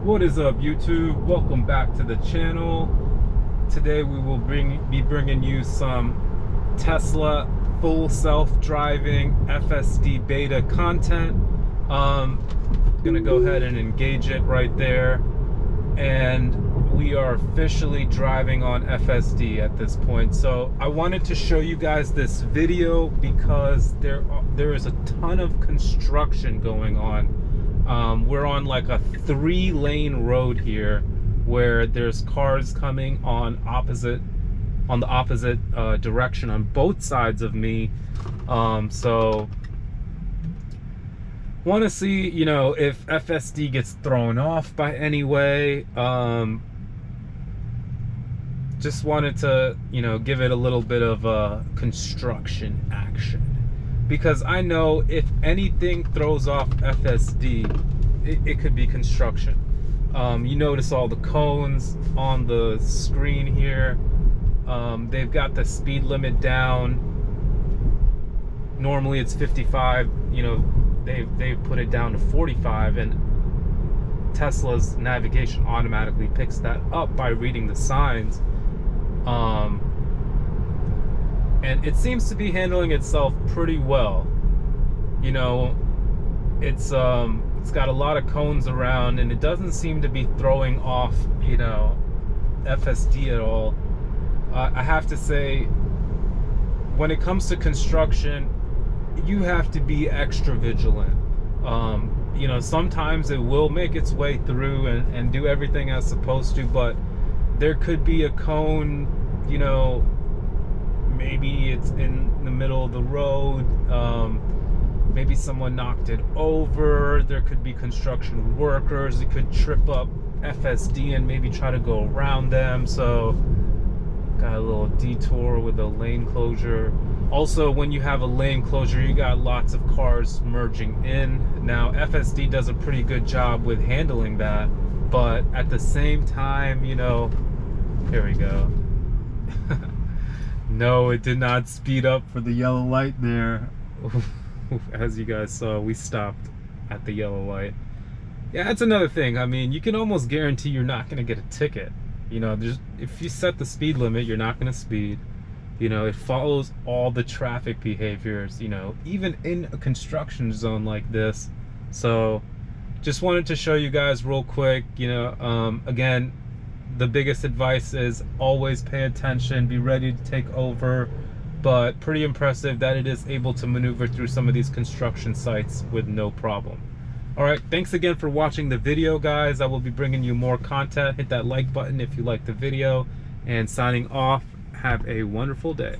What is up, YouTube? Welcome back to the channel. Today we will be bringing you some Tesla full self-driving FSDBETA content. Gonna go ahead and engage it right there, and we are officially driving on FSD at this point. So I wanted to show you guys this video because there is a ton of construction going on. We're on like a 3-lane road here where there's cars coming on the opposite direction on both sides of me. So want to see, you know, if FSD gets thrown off by any way. Just wanted to, you know, give it a little bit of construction action, because I know if anything throws off FSD, it could be construction. You notice all the cones on the screen here. They've got the speed limit down. Normally it's 55, you know, they've put it down to 45, and Tesla's navigation automatically picks that up by reading the signs. And it seems to be handling itself pretty well. You know, it's got a lot of cones around, and it doesn't seem to be throwing off, you know, FSD at all. I have to say, when it comes to construction, you have to be extra vigilant. You know, sometimes it will make its way through and do everything as supposed to, but there could be a cone, you know, maybe it's in the middle of the road, maybe someone knocked it over, there could be construction workers, it could trip up FSD and maybe try to go around them. So got a little detour with a lane closure. Also, when you have a lane closure, you got lots of cars merging in. Now FSD does a pretty good job with handling that, but at the same time, you know, here we go. No, it did not speed up for the yellow light there. As you guys saw, we stopped at the yellow light. Yeah, that's another thing. I mean, you can almost guarantee you're not going to get a ticket. You know, if you set the speed limit, you're not going to speed. You know, it follows all the traffic behaviors, you know, even in a construction zone like this. So just wanted to show you guys real quick, you know, again, the biggest advice is always pay attention, be ready to take over, but pretty impressive that it is able to maneuver through some of these construction sites with no problem. All right, thanks again for watching the video, guys. I will be bringing you more content. Hit that like button if you like the video, and signing off. Have a wonderful day.